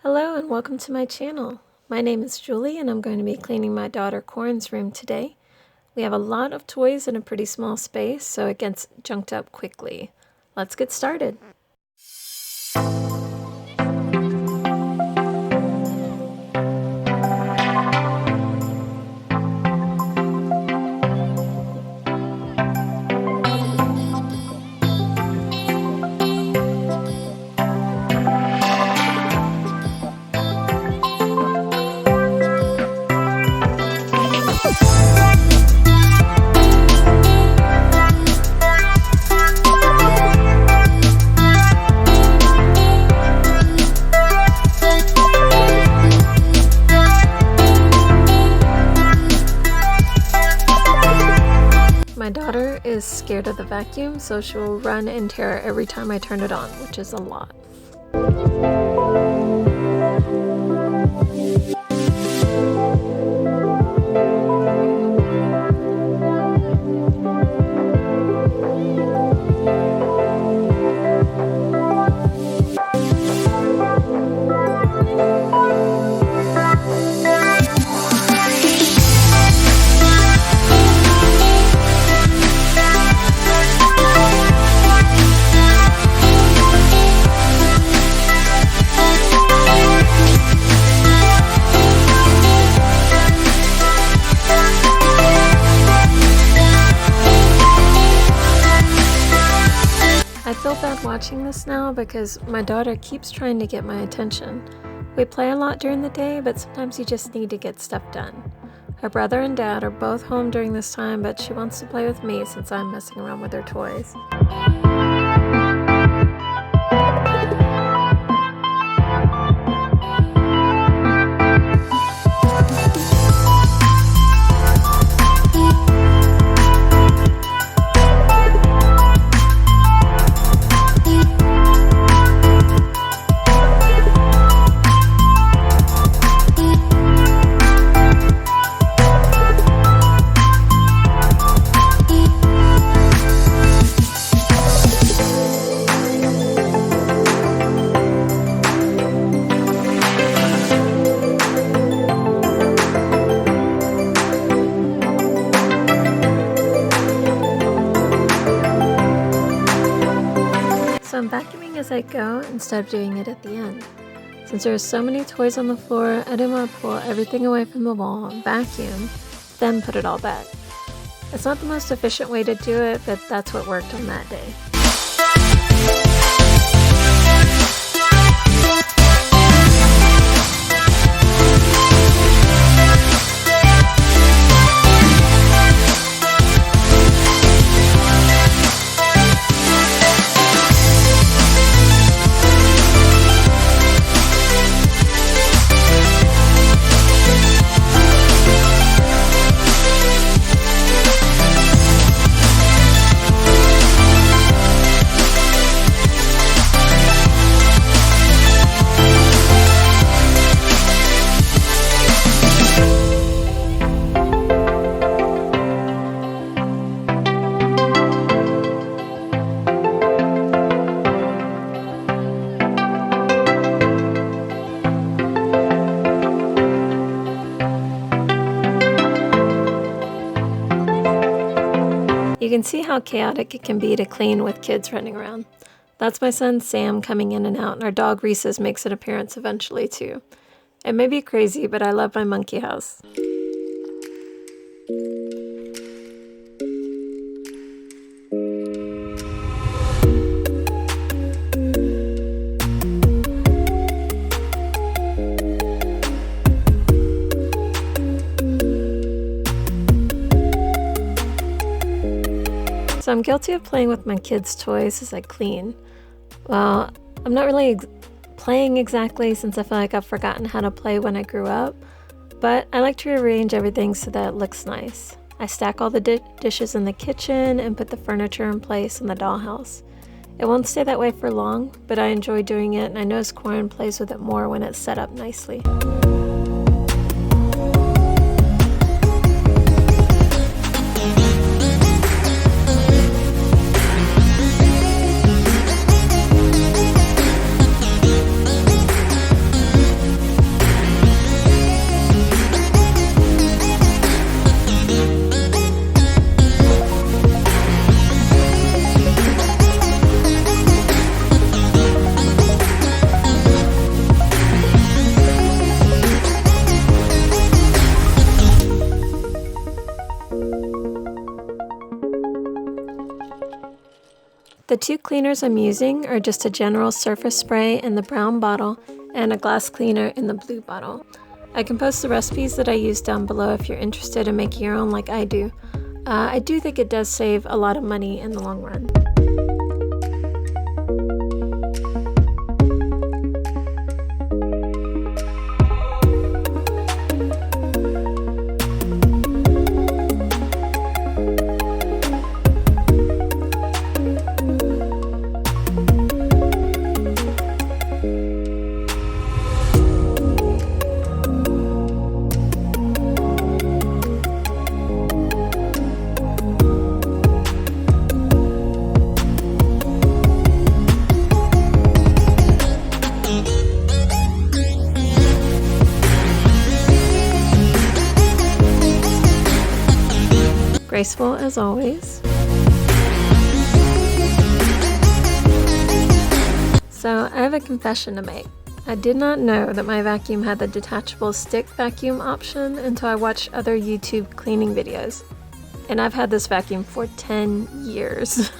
Hello and welcome to my channel. My name is Julie and I'm going to be cleaning my daughter Corin's room today. We have a lot of toys in a pretty small space, so it gets junked up quickly. Let's get started. My daughter is scared of the vacuum, so she will run and tear every time I turn it on, which is a lot. I feel bad watching this now because my daughter keeps trying to get my attention. We play a lot during the day, but sometimes you just need to get stuff done. Her brother and dad are both home during this time, but she wants to play with me since I'm messing around with her toys. So I'm vacuuming as I go instead of doing it at the end. Since there are so many toys on the floor, I didn't want to pull everything away from the wall, vacuum, then put it all back. It's not the most efficient way to do it, but that's what worked on that day. You can see how chaotic it can be to clean with kids running around. That's my son Sam coming in and out, and our dog Reese's makes an appearance eventually too. It may be crazy, but I love my monkey house. So I'm guilty of playing with my kids' toys as I clean. Well, I'm not really playing exactly since I feel like I've forgotten how to play when I grew up, but I like to rearrange everything so that it looks nice. I stack all the dishes in the kitchen and put the furniture in place in the dollhouse. It won't stay that way for long, but I enjoy doing it, and I notice Corin plays with it more when it's set up nicely. two cleaners I'm using are just a general surface spray in the brown bottle and a glass cleaner in the blue bottle. I can post the recipes that I use down below if you're interested in making your own like I do. I do think it does save a lot of money in the long run. Graceful as always. So I have a confession to make. I did not know that my vacuum had the detachable stick vacuum option until I watched other YouTube cleaning videos. And I've had this vacuum for 10 years.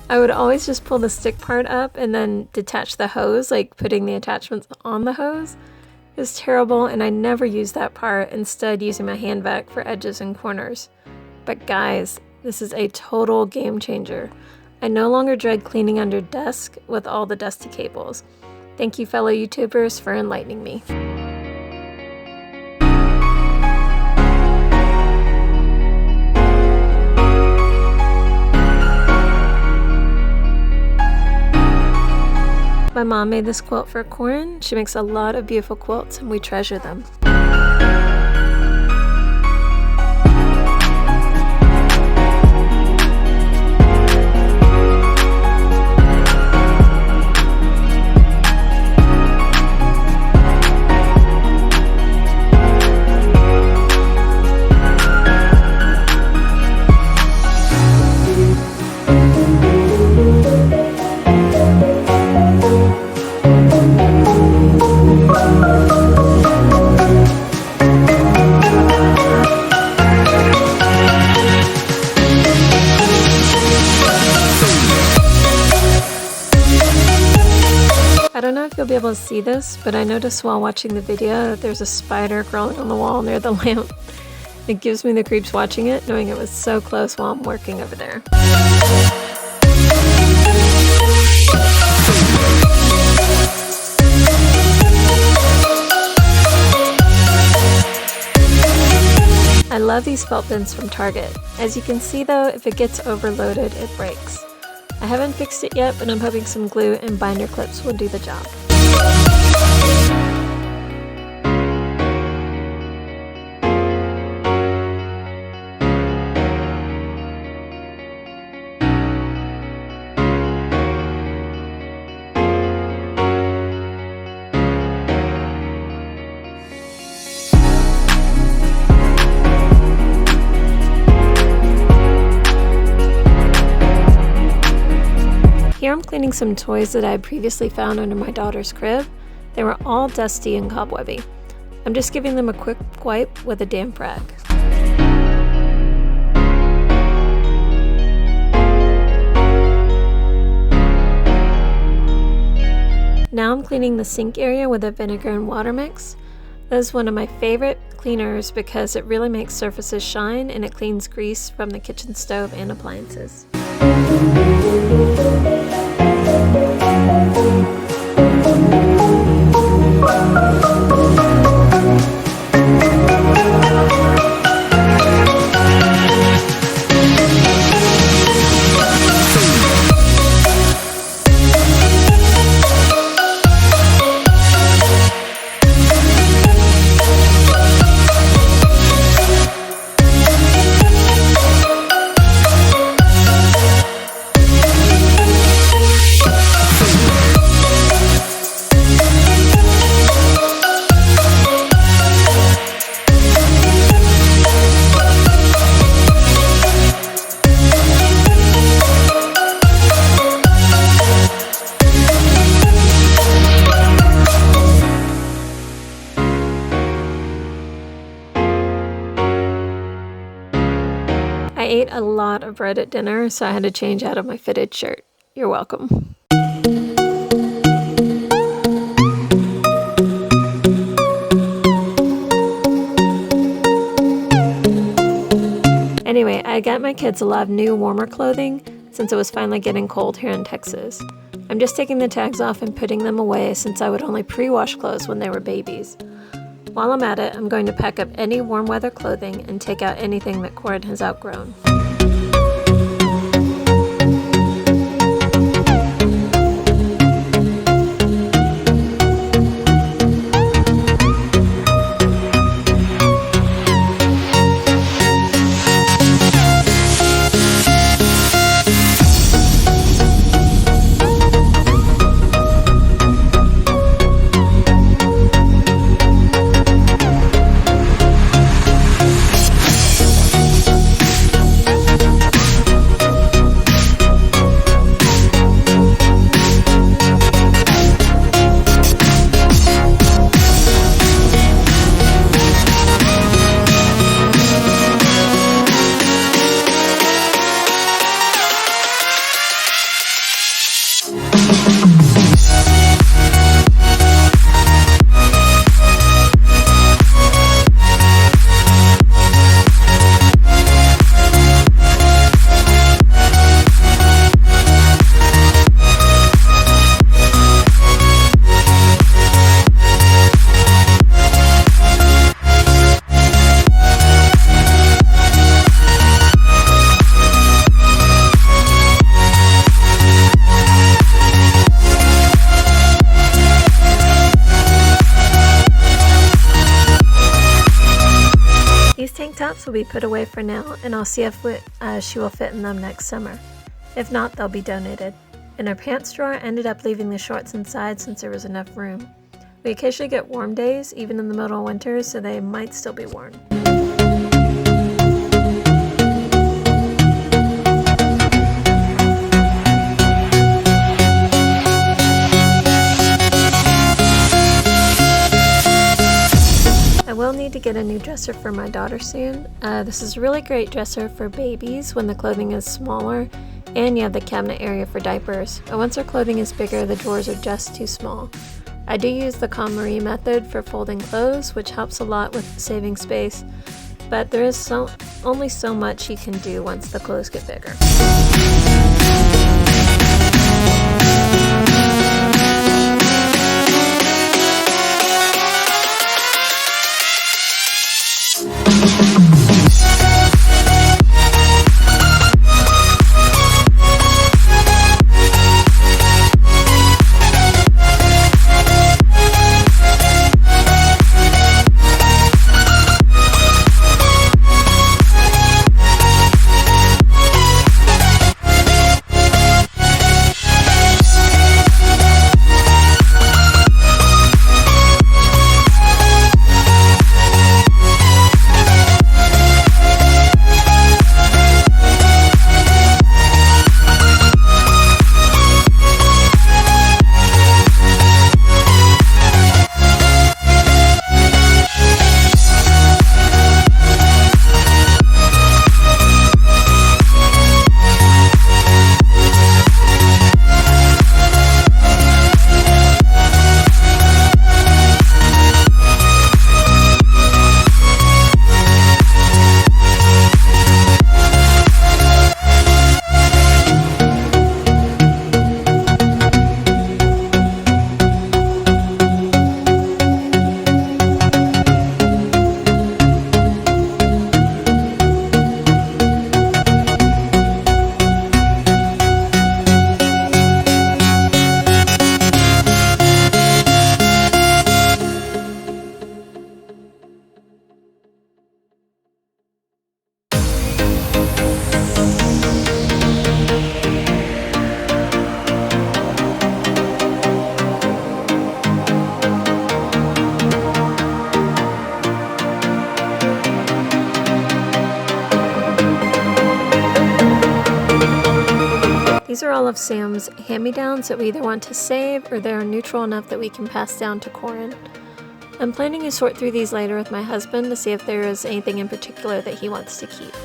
I would always just pull the stick part up and then detach the hose, like putting the attachments on the hose. It was terrible, and I never used that part, instead using my hand vac for edges and corners. But guys, this is a total game changer. I no longer dread cleaning under desk with all the dusty cables. Thank you, fellow YouTubers, for enlightening me. My mom made this quilt for Corin. She makes a lot of beautiful quilts, and we treasure them. I don't know if you'll be able to see this, but I noticed while watching the video that there's a spider crawling on the wall near the lamp. It gives me the creeps watching it, knowing it was so close while I'm working over there. I love these felt bins from Target. As you can see though, if it gets overloaded, it breaks. I haven't fixed it yet, but I'm hoping some glue and binder clips will do the job. Here I'm cleaning some toys that I had previously found under my daughter's crib. They were all dusty and cobwebby. I'm just giving them a quick wipe with a damp rag. Now I'm cleaning the sink area with a vinegar and water mix. That is one of my favorite cleaners because it really makes surfaces shine and it cleans grease from the kitchen stove and appliances. I ate a lot of bread at dinner, so I had to change out of my fitted shirt. You're welcome. Anyway, I got my kids a lot of new warmer clothing since it was finally getting cold here in Texas. I'm just taking the tags off and putting them away since I would only pre-wash clothes when they were babies. While I'm at it, I'm going to pack up any warm weather clothing and take out anything that Corin has outgrown. Tops will be put away for now, and I'll see if she will fit in them next summer. If not, they'll be donated. In our pants drawer, I ended up leaving the shorts inside since there was enough room. We occasionally get warm days, even in the middle of winter, so they might still be worn. I will need to get a new dresser for my daughter soon. This is a really great dresser for babies when the clothing is smaller and you have the cabinet area for diapers. But once her clothing is bigger, the drawers are just too small. I do use the KonMari method for folding clothes, which helps a lot with saving space, but there is only so much you can do once the clothes get bigger. These are all of Sam's hand-me-downs that we either want to save or they're neutral enough that we can pass down to Corin. I'm planning to sort through these later with my husband to see if there is anything in particular that he wants to keep.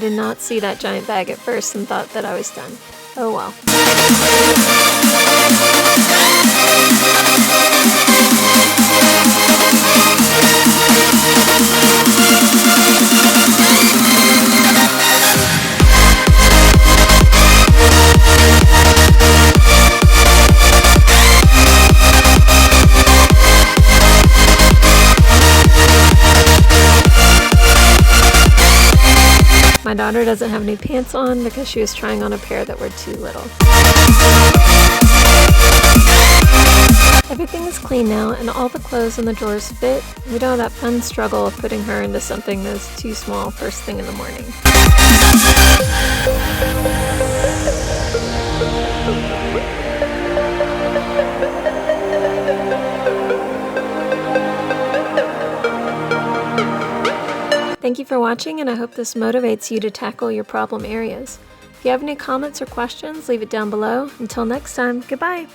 did not see that giant bag at first and thought that I was done. Oh well. My daughter doesn't have any pants on because she was trying on a pair that were too little. Everything is clean now and all the clothes in the drawers fit. We don't have that fun struggle of putting her into something that's too small first thing in the morning. Thank you for watching, and I hope this motivates you to tackle your problem areas. If you have any comments or questions, leave it down below. Until next time, goodbye!